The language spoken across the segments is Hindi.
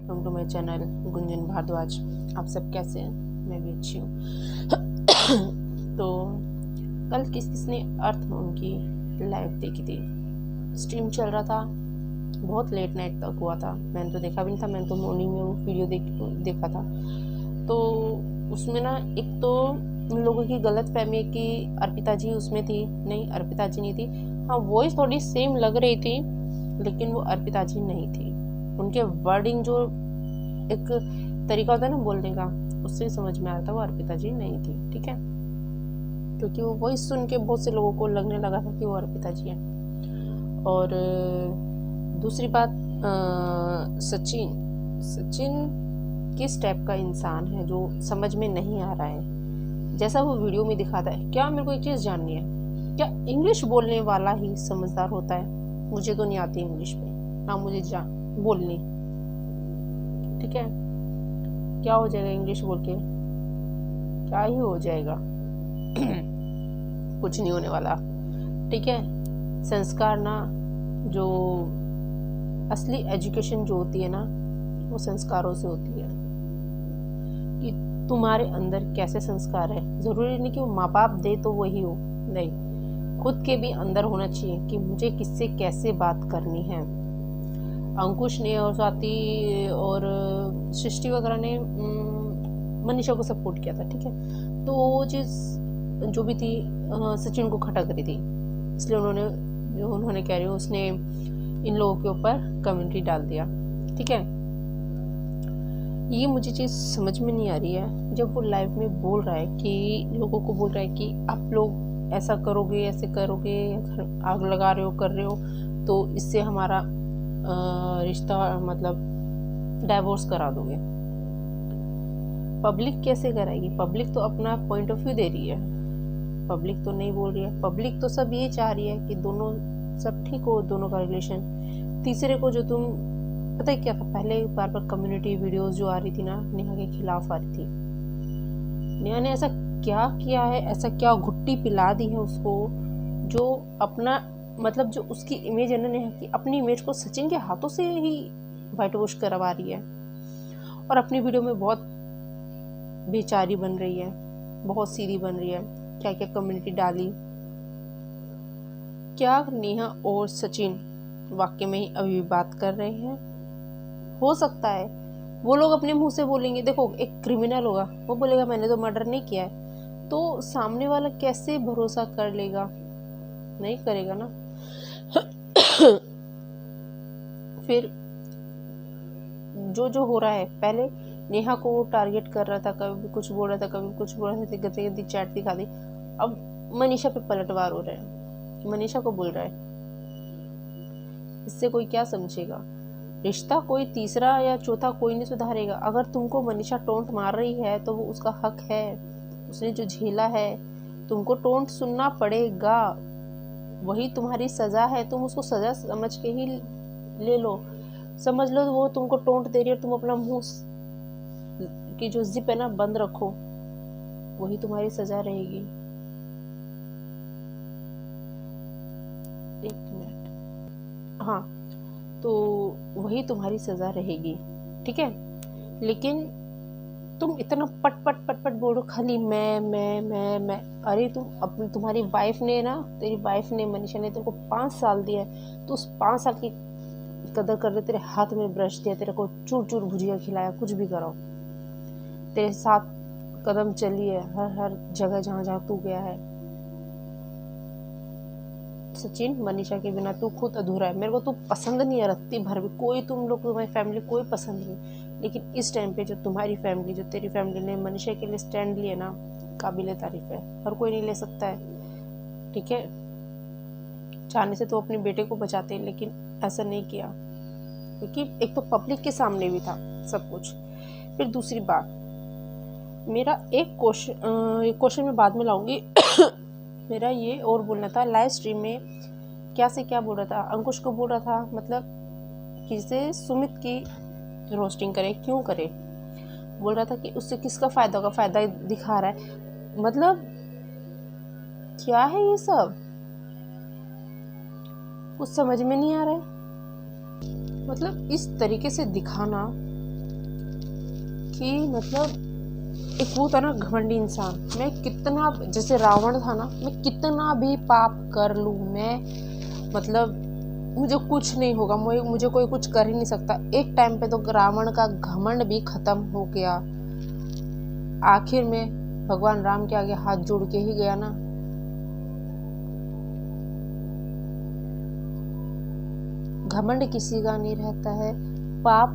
Welcome to my channel Gunjan Bhardwaj. आप सब कैसे हैं? मैं भी अच्छी हूँ। तो कल किसने अर्थ मून की लाइव देखी थी। स्ट्रीम चल रहा था, बहुत लेट नाइट तक हुआ था। मैंने तो देखा भी नहीं था, मैंने तो मॉर्निंग में वो वीडियो देखा था। तो उसमें ना एक तो उन लोगों की गलत फहमी कि अर्पिता जी उसमें थी। नहीं, अर्पिता जी नहीं थी। हाँ, वॉइस थोड़ी सेम लग रही थी, लेकिन वो अर्पिता जी नहीं थी। उनके वर्डिंग जो एक तरीका होता है ना बोलने का, उससे समझ में आया था वो अर्पिता जी नहीं थी। ठीक है, क्योंकि वो वॉइस सुन के बहुत से लोगों को लगने लगा था कि वो अर्पिता जी है। और दूसरी बात, सचिन किस टाइप का इंसान है जो समझ में नहीं आ रहा है, जैसा वो वीडियो में दिखाता है। क्या मेरे को एक चीज़ जाननी है, क्या इंग्लिश बोलने वाला ही समझदार होता है? मुझे तो नहीं आती इंग्लिश में, ना मुझे बोलनी। ठीक है, क्या हो जाएगा इंग्लिश बोल के? क्या ही हो जाएगा? कुछ नहीं होने वाला। ठीक है, संस्कार ना, जो असली एजुकेशन जो होती है ना, वो संस्कारों से होती है। कि तुम्हारे अंदर कैसे संस्कार है, ज़रूरी नहीं कि वो माँ बाप दे तो वही हो। नहीं, खुद के भी अंदर होना चाहिए कि मुझे किससे कैसे बात करनी है। अंकुश ने और स्वाति और सृष्टि वगैरह ने मनीषा को सपोर्ट किया था। ठीक है, तो वो चीज़ जो भी थी सचिन को खटक रही थी, इसलिए उन्होंने कह रही हूँ उसने इन लोगों के ऊपर कमेंट्री डाल दिया। ठीक है, ये मुझे चीज़ समझ में नहीं आ रही है। जब वो लाइव में बोल रहा है कि लोगों को बोल रहा है कि आप लोग ऐसा करोगे, ऐसे करोगे, आग लगा रहे हो, कर रहे हो, तो इससे हमारा रिश्ता मतलब डाइवोर्स करा दोगे। पब्लिक कैसे कराएगी? पब्लिक तो अपना पॉइंट ऑफ व्यू दे रही है, पब्लिक तो नहीं बोल रही है। पब्लिक तो सब ये चाह रही है कि दोनों सब ठीक हो, दोनों का रिलेशन। तीसरे को जो तुम पता है क्या था, पहले बार बार कम्युनिटी वीडियोस जो आ रही थी ना, नेहा के खिलाफ आ रही थी। नेहा ने ऐसा क्या किया है, ऐसा क्या घुट्टी पिला दी है उसको, जो अपना मतलब जो उसकी इमेज है ना, नेहा की अपनी इमेज को सचिन के हाथों से ही वाइट वॉश करवा रही है। और अपनी वीडियो में बहुत बेचारी बन रही है, बहुत सीधी बन रही है। क्या क्या कम्युनिटी डाली। क्या नेहा और सचिन वाकई में ही अभी बात कर रहे हैं? हो सकता है वो लोग अपने मुंह से बोलेंगे। देखो, एक क्रिमिनल होगा, वो बोलेगा मैंने तो मर्डर नहीं किया है, तो सामने वाला कैसे भरोसा कर लेगा? नहीं करेगा ना। फिर जो हो रहा है, पहले नेहा को वो टारगेट कर रहा था, कभी कुछ बोल रहा था, कभी कुछ बोल रहा था, गंदी गंदी चैट दिखा दी। अब मनीषा पे पलटवार हो रहा है, मनीषा को बोल रहा है। इससे कोई क्या समझेगा? रिश्ता कोई तीसरा या चौथा कोई नहीं सुधारेगा। अगर तुमको मनीषा टोंट मार रही है तो वो उसका हक है, उसने जो झेला है, तुमको टोंट सुनना पड़ेगा, वही तुम्हारी सजा है। तुम उसको सजा समझ के ही ले लो, समझ लो वो तुमको टोंट दे रही है, तुम अपना मुंह की जो जिप है ना बंद रखो, वही तुम्हारी सजा रहेगी। एक मिनट, हाँ, तो वही तुम्हारी सजा रहेगी। ठीक है, लेकिन तुम इतना पट पट पट पट बोलो खाली मैं। अरे तुम्हारी वाइफ ने ना, तेरी वाइफ ने, मनीषा ने तेरे को 5 साल दिया है, तो उस 5 साल की कदर कर ले। तेरे हाथ में ब्रश दिया, तेरे को चूर चूर भुजिया खिलाया, कुछ भी कराओ, तेरे साथ कदम चली है हर जगह जहाँ जहाँ तू गया है। सचिन, मनीषा के बिना तू खुद अधूरा है। मेरे को तू पसंद नहीं है रत्ती भर भी, कोई तुम लोग, तुम्हारी फैमिली कोई पसंद नहीं, लेकिन इस टाइम पे जो तुम्हारी फैमिली, जो तेरी फैमिली ने मनीषा के लिए स्टैंड लिए ना, काबिल तारीफ है। हर कोई नहीं ले सकता है। ठीक है, चाहने से तो अपने बेटे को बचाते हैं, लेकिन ऐसा नहीं किया, क्योंकि एक तो पब्लिक के सामने भी था सब कुछ। फिर दूसरी बात, मेरा एक क्वेश्चन मैं बाद में लाऊंगी। मेरा ये और बोलना था, लाइव स्ट्रीम में क्या से क्या बोल रहा था, अंकुश को बोल रहा था मतलब किसे सुमित की रोस्टिंग करे, क्यों करे, बोल रहा था कि उससे किसका फ़ायदा होगा, फ़ायदा दिखा रहा है। मतलब क्या है ये सब, कुछ समझ में नहीं आ रहा है। मतलब इस तरीके से दिखाना कि मतलब एक वो था ना घमंडी इंसान, मैं कितना, जैसे रावण था ना, मैं कितना भी पाप कर लूँ, मैं मतलब मुझे कुछ नहीं होगा, मुझे कोई कुछ कर ही नहीं सकता। एक टाइम पे तो रावण का घमंड भी खत्म हो गया, आखिर में भगवान राम के आगे हाथ जोड़ के ही गया ना। घमंड किसी का नहीं रहता है, पाप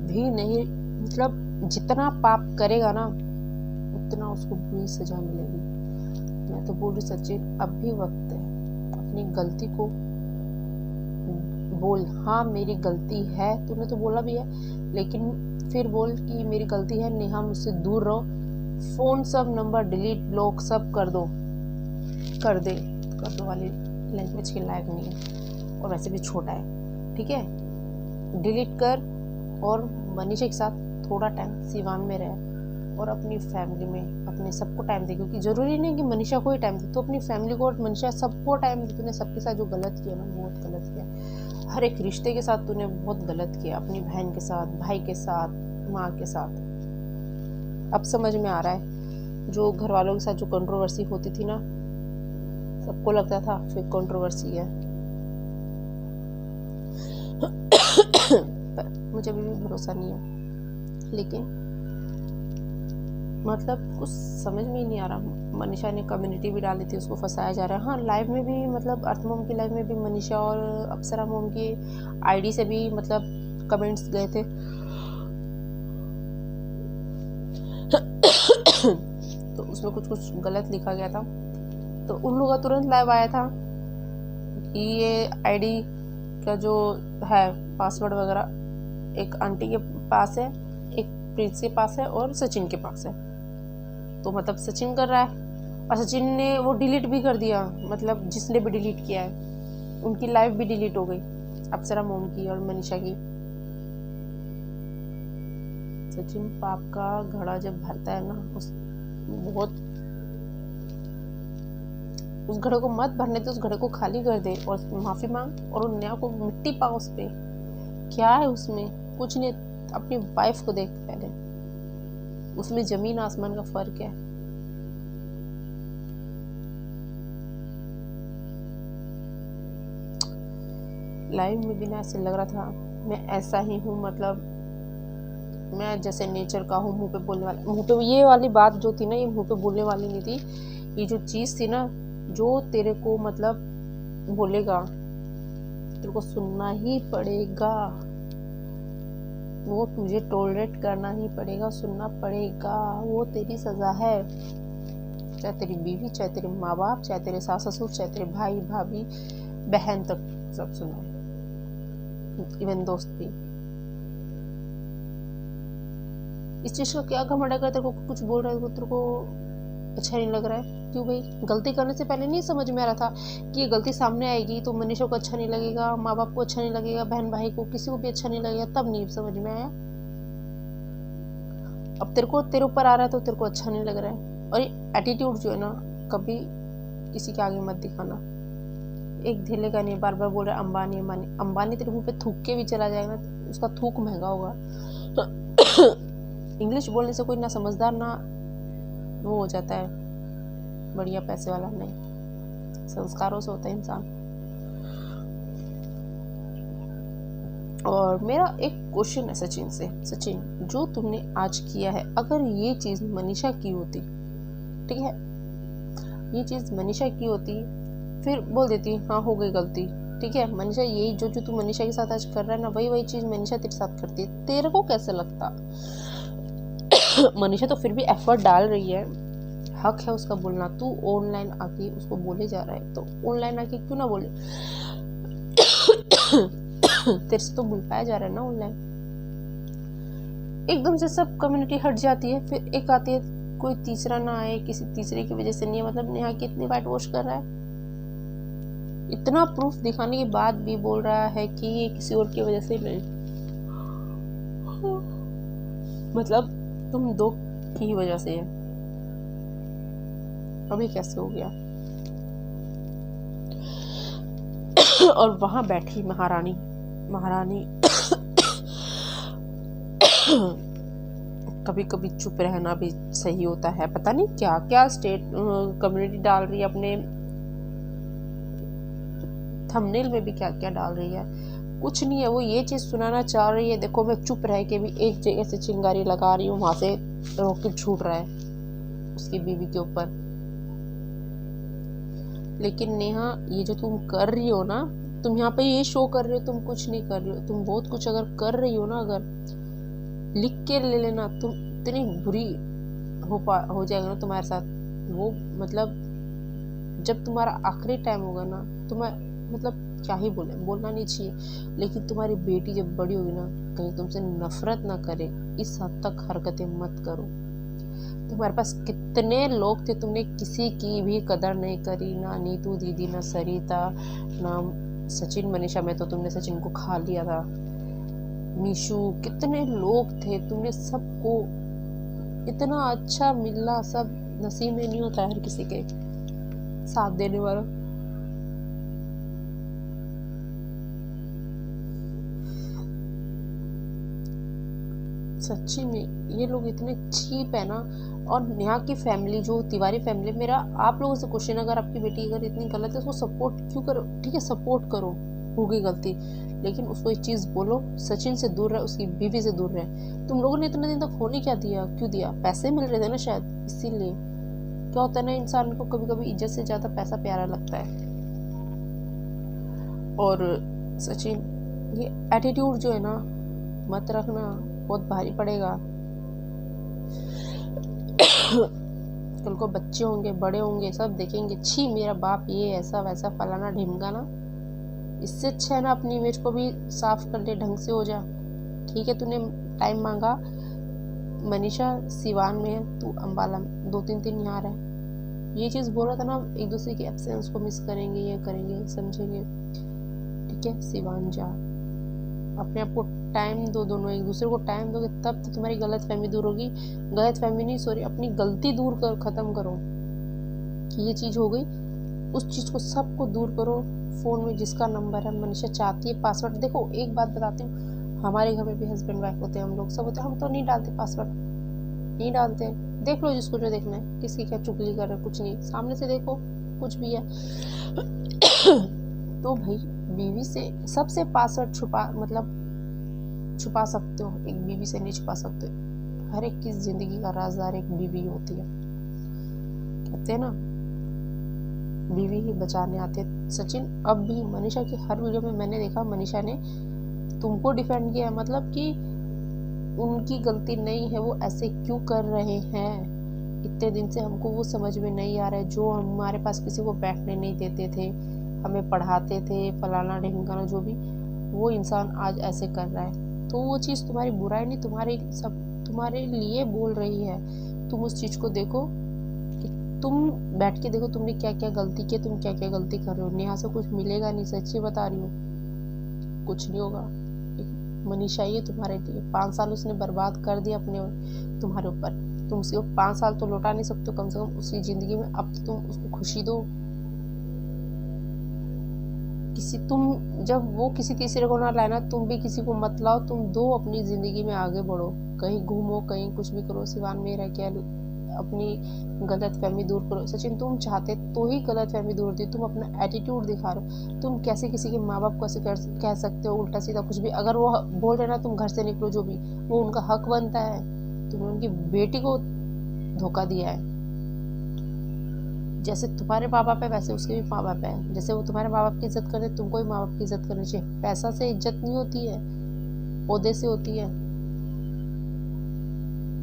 भी नहीं, मतलब जितना पाप करेगा ना उतना उसको बुरी सजा मिलेगी। मैं तो बोल रही सचिन, अब भी वक्त है, अपनी गलती को बोल, हाँ मेरी गलती है, तूने तो बोला भी है, लेकिन फिर बोल कि मेरी गलती है, नेहा मुझसे दूर रहो, फोन सब नंबर डिलीट ब्लॉक सब कर दो वाली लैंग्वेज के लायक नहीं है, और वैसे भी छोटा है, ठीक है, डिलीट कर, और मनीषा के साथ थोड़ा टाइम सिवान में रहे, और अपनी फैमिली में अपने सबको टाइम दे, क्योंकि ज़रूरी नहीं कि मनीषा को ही टाइम दे, तो अपनी फैमिली को और मनीषा सबको टाइम दे। तूने सबके साथ जो गलत किया ना, बहुत गलत किया, हर एक रिश्ते के साथ तूने बहुत गलत किया, अपनी बहन के साथ, भाई के साथ, माँ के साथ। अब समझ में आ रहा है, जो घर वालों के साथ जो कंट्रोवर्सी होती थी ना, सबको लगता था फिर कंट्रोवर्सी है, पर मुझे अभी भी भरोसा नहीं है। लेकिन मतलब कुछ समझ में ही नहीं आ रहा। मनीषा ने कम्युनिटी भी डाली थी, उसको फंसाया जा रहा है। हाँ, लाइव में भी, मतलब अर्थ मोम की लाइव में भी मनीषा और अप्सरा मोम की आईडी से भी मतलब कमेंट्स गए थे तो उसमें कुछ गलत लिखा गया था, तो उन लोगों का तुरंत लाइव आया था कि ये आईडी का जो है पासवर्ड वगैरह एक आंटी के पास है, एक प्रिंस के पास है और सचिन के पास है। तो मतलब सचिन कर रहा है, और सचिन ने वो डिलीट भी कर दिया, मतलब जिसने भी डिलीट किया है उनकी लाइव भी डिलीट हो गई, अप्सरा मोम की और मनीषा की। सचिन पाप का घड़ा जब भरता है ना, उस घड़े को मत भरने दे, उस घड़े को खाली कर दे और माफी मांग, और उन नया को मिट्टी पा उस पे। क्या है उसमें? कुछ नहीं। अपनी वाइफ को देख पहले, उसमें जमीन आसमान का फर्क है। लाइव में भी ना ऐसे लग रहा था मैं ऐसा ही हूँ, मतलब मैं जैसे नेचर का हूँ, मुंह पे बोलने वाली, मुंह पे ये वाली बात जो थी ना, ये मुंह पे बोलने वाली नहीं थी। ये जो चीज़ थी ना, जो तेरे को मतलब बोलेगा तेरे को सुनना ही पड़ेगा, वो तुझे टॉलरेट करना ही पड़ेगा, सुनना पड़ेगा, वो तेरी सजा है। चाहे तेरी बीवी, चाहे तेरे माँ बाप, चाहे तेरे सास ससुर, चाहे तेरे भाई भाभी बहन तक सब सुना, इवन दोस्त भी। इस चीज का क्या घमंड है? तेरे को कुछ बोल रहा है तो तेरे को अच्छा नहीं लग रहा है, क्यों भाई? गलती करने से पहले नहीं समझ में आ रहा था कि ये गलती सामने आएगी तो मनीषा को अच्छा नहीं लगेगा, माँ बाप को अच्छा नहीं लगेगा, बहन भाई को, किसी को भी अच्छा नहीं लगेगा, तब नहीं समझ में आया। अब तेरे ऊपर आ रहा है तो तेरे को अच्छा नहीं लग रहा है। और ये एटीट्यूड जो है ना, कभी किसी के आगे मत दिखाना। एक धेले का नहीं, बार बार बोल रहा है अंबानी अंबानी। अंबानी तेरे मुंह पे थूक के भी चला जाएगा, उसका थूक महंगा होगा। इंग्लिश बोलने से कोई ना समझदार ना वो हो जाता है बढ़िया पैसे वाला, नहीं, संस्कारों से होता है इंसान। और मेरा एक क्वेश्चन है सचिन से, सचिन जो तुमने आज किया है, अगर ये चीज मनीषा की होती, ठीक है, ये चीज मनीषा की होती, फिर बोल देती हाँ हो गई गलती, ठीक है, मनीषा यही जो तू मनीषा के साथ आज कर रहा है ना, वही चीज मनीषा तेरे साथ करती, तेरे को कैसे लगता? मनीषा तो फिर भी एफर्ट डाल रही है, हक है उसका बोलना। तू ऑनलाइन आके उसको बोले जा रहा है, तो ऑनलाइन आके क्यों ना बोले? तेरे से तो बुलवाया जा रहा है ना ऑनलाइन। एकदम से सब कम्युनिटी हट जाती है, फिर एक आती है, कोई तीसरा ना आए, किसी तीसरे की वजह से नहीं है, मतलब नेहा कितनी वाइट वॉश कर रहा है। इतना प्रूफ दिखाने के बाद भी बोल रहा है कि ये किसी और की वजह से नहीं, मतलब तुम दो की वजह से है। अभी कैसे हो गया? और वहां बैठी महारानी कभी कभी चुप रहना भी सही होता है। पता नहीं क्या क्या स्टेट कम्युनिटी डाल रही है, अपने थंबनेल में भी क्या क्या डाल रही है। कुछ नहीं है, वो ये चीज़ सुनाना चाह रही है, देखो मैं चुप रह के भी एक जगह से चिंगारी लगा रही हूँ, वहाँ से रॉकेट छूट रहा है उसकी बीवी के ऊपर। लेकिन नेहा, ये जो तुम कर रही हो ना, तुम यहाँ पे ये शो कर रही हो, तुम कुछ नहीं कर रही हो। तुम बहुत कुछ अगर कर रही हो ना, अगर लिख के ले लेना, तुम इतनी बुरी हो जाएगा ना तुम्हारे साथ वो, मतलब जब तुम्हारा आखिरी टाइम होगा ना, तुम्हें मतलब क्या ही बोलना नहीं चाहिए, लेकिन तुम्हारी बेटी जब बड़ी होगी ना, कहीं तुमसे नफरत ना करे, इस हद तक हरकतें मत करो। तुम्हारे पास कितने लोग थे, तुमने किसी की भी कदर नहीं करी, ना नीतू दीदी, ना सरिता, ना सचिन मनीषा में तो तुमने सचिन को खा लिया था, मीशू, कितने लोग थे, तुमने सबको इतना अच्छा मिलना सब नसीब में नहीं होता है हर किसी के साथ देने वाला। सच्ची में ये लोग इतने चीप है ना। और नेहा की फैमिली, जो तिवारी फैमिली, मेरा आप लोगों से क्वेश्चन, अगर आपकी बेटी अगर इतनी गलत है उसको सपोर्ट क्यों करो? ठीक है, सपोर्ट करो, हो गई गलती, लेकिन उसको एक चीज़ बोलो, सचिन से दूर रहे, उसकी बीवी से दूर रहे। तुम लोगों ने इतने दिन तक होने क्या दिया, क्यों दिया? पैसे मिल रहे थे ना शायद, इसीलिए। क्या होता है ना, इंसान को कभी कभी इज्जत से ज़्यादा पैसा प्यारा लगता है। और सचिन, ये एटीट्यूड जो है ना, मत रखना, बहुत भारी पड़ेगा। कल को बच्चे होंगे, बड़े होंगे, सब देखेंगे, छी मेरा बाप ये ऐसा वैसा फलाना ढिमकाना। इससे अच्छा है ना अपनी इमेज को भी साफ कर ले, ढंग से हो जा। ठीक है, तूने टाइम मांगा, मनीषा सिवान में है, तू अम्बाला में, 2-3 दिन यहाँ रहे। ये चीज़ बोल रहा था ना, एक दूसरे की एब्सेंस को मिस करेंगे, ये करेंगे, समझेंगे। ठीक है, सिवान जा, अपने आप को टाइम दो, दोनों एक दूसरे को टाइम दोगे तब तो तुम्हारी गलत फहमी दूर होगी। गलत फहमी नहीं, सॉरी, अपनी गलती दूर कर, ख़त्म करो कि ये चीज़ हो गई, उस चीज़ को सबको दूर करो। फ़ोन में जिसका नंबर है, मनीषा चाहती है पासवर्ड, देखो एक बात बताती हूँ, हमारे घर में भी हस्बैंड वाइफ होते हैं, हम लोग सब होते हैं, हम तो नहीं डालते पासवर्ड, नहीं डालते। देख लो जिसको जो देखना है, किसकी क्या चुगली कर रहे, कुछ नहीं, सामने से देखो, कुछ भी है। तो भाई बीवी से सबसे पासवर्ड छुपा सकते हो, एक बीवी से नहीं छुपा सकते। हर एक की जिंदगी का राजदार एक बीवी होती है, कहते हैं ना, बीवी ही बचाने आते हैं। सचिन, अब भी मनीषा की हर वीडियो में मैंने देखा, मनीषा ने तुमको डिफेंड किया है, मतलब कि उनकी गलती नहीं है, वो ऐसे क्यों कर रहे हैं। इतने दिन से हमको वो समझ में नहीं आ रहा है, जो हमारे पास किसी को बैठने नहीं देते थे, हमें पढ़ाते थे, फलाना ढिमकाना जो भी, वो इंसान आज ऐसे कर रहा है। तो वो चीज़ तुम्हारी बुराई नहीं, तुम्हारे लिए बोल रही है। तुम उस चीज़ को देखो, कि तुम बैठ के देखो तुमने क्या क्या गलती की, तुम क्या क्या गलती कर रहे हो। नेहा से कुछ मिलेगा नहीं, सच्ची बता रही हूँ, कुछ नहीं होगा। मनीषा ही है तुम्हारे लिए, 5 साल उसने बर्बाद कर दिया अपने तुम्हारे ऊपर। तुम उसको 5 साल तो लौटा नहीं सकते, कम से कम उसकी ज़िंदगी में अब तो तुम उसको खुशी दो। जब वो किसी तीसरे को ना लाए ना, तुम भी किसी को मत लाओ, तुम दो, अपनी ज़िंदगी में आगे बढ़ो, कहीं घूमो, कहीं कुछ भी करो, सिवान में रह के अपनी गलत फहमी दूर करो। सचिन, तुम चाहते तो ही गलत फहमी दूर होती, तुम अपना एटीट्यूड दिखा रहे हो। तुम कैसे किसी के माँ बाप को ऐसे कह सकते हो, उल्टा सीधा कुछ भी, अगर वो बोल रहे ना तुम घर से निकलो, जो भी, वो उनका हक बनता है। तुमने उनकी बेटी को धोखा दिया है। जैसे तुम्हारे माँ बाप है, वैसे उसके भी माँ बाप है, जैसे वो तुम्हारे माँ बाप की इज्जत करते, तुमको भी माँ बाप की इज्जत करनी चाहिए। पैसा से इज्जत नहीं होती है, ओहदे से होती है।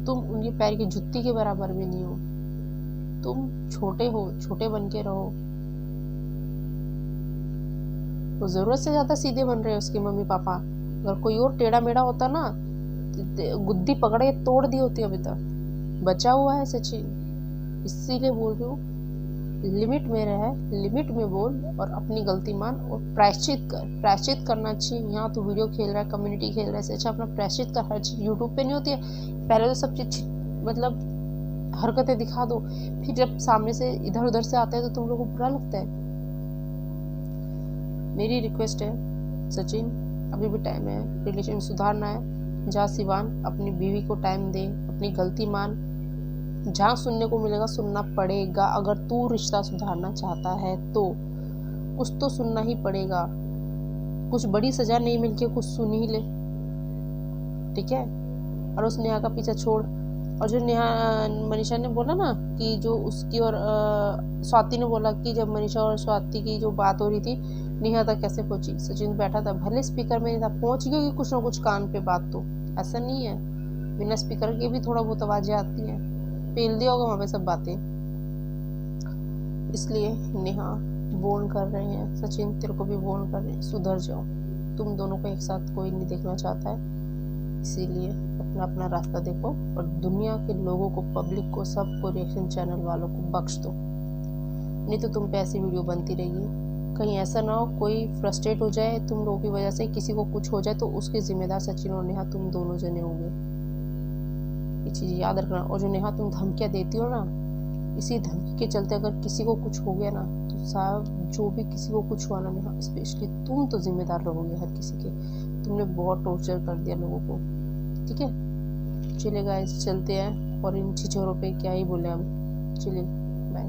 तुम उनके पैर की जुत्ती के बराबर भी नहीं हो, तुम छोटे हो, छोटे बन के रहो। वो जरूरत से ज्यादा सीधे बन रहे हैं उसके मम्मी पापा। अगर कोई और टेढ़ा मेढ़ा होता ना, गुद्दी पकड़े तोड़ दी होती अभी तक। बचा हुआ है सचिन, इसीलिए बोल रही हूँ, लिमिट में रह, लिमिट में बोल, और अपनी गलती मान और प्रायश्चित कर। प्रायश्चित करना चाहिए। यहाँ तो वीडियो खेल रहा है, कम्युनिटी खेल रहा है, से अच्छा अपना प्रायश्चित कर। हर चीज़ यूट्यूब पे नहीं होती है, पहले तो सब चीज़ मतलब हरकतें दिखा दो, फिर जब सामने से इधर उधर से आता है तो तुम लोगों को बुरा लगता है। मेरी रिक्वेस्ट है सचिन, अभी भी टाइम है, रिलेशन सुधारना है, जा सिवान, अपनी बीवी को टाइम दे, अपनी गलती मान। जहाँ सुनने को मिलेगा सुनना पड़ेगा। अगर तू रिश्ता सुधारना चाहता है तो कुछ तो सुनना ही पड़ेगा। कुछ बड़ी सजा नहीं मिलके कुछ सुन ही ले, ठीक है। और उस नेहा का पीछा छोड़। और जो नेहा मनीषा ने बोला ना कि जो उसकी और स्वाति ने बोला कि जब मनीषा और स्वाति की जो बात हो रही थी नेहा तक कैसे पहुंची, सचिन बैठा था, भले स्पीकर में नहीं था, पहुंच गई कुछ ना कुछ कान पे बात। तो ऐसा नहीं है, बिना स्पीकर के भी थोड़ा बहुत आवाजें आती हैं, पेल दिया होगा वहाँ पे सब बातें। इसलिए नेहा बोन कर रहे हैं, सचिन तेरे को भी बोन कर रहे हैं, सुधर जाओ। तुम दोनों को एक साथ कोई नहीं देखना चाहता है, इसीलिए अपना अपना रास्ता देखो और दुनिया के लोगों को, पब्लिक को, सबको, रिएक्शन चैनल वालों को बख्श दो। नहीं तो तुम पे ऐसी वीडियो बनती रहेगी। कहीं ऐसा ना हो कोई फ्रस्ट्रेट हो जाए तुम लोगों की वजह से, किसी को कुछ हो जाए तो उसके जिम्मेदार सचिन और नेहा तुम दोनों जने होंगे, ये चीज़ याद रखना। और जो नेहा तुम धमकियाँ देती हो ना, इसी धमकी के चलते अगर किसी को कुछ हो गया ना तो साहब जो भी किसी को कुछ हुआ ना नेहा, स्पेशली तुम तो जिम्मेदार रहोगे हर किसी के। तुमने बहुत टॉर्चर कर दिया लोगों को, ठीक है। चलिए गाइस चलते हैं, और इन छिछोरों पे क्या ही बोले हम। चलिए बाय।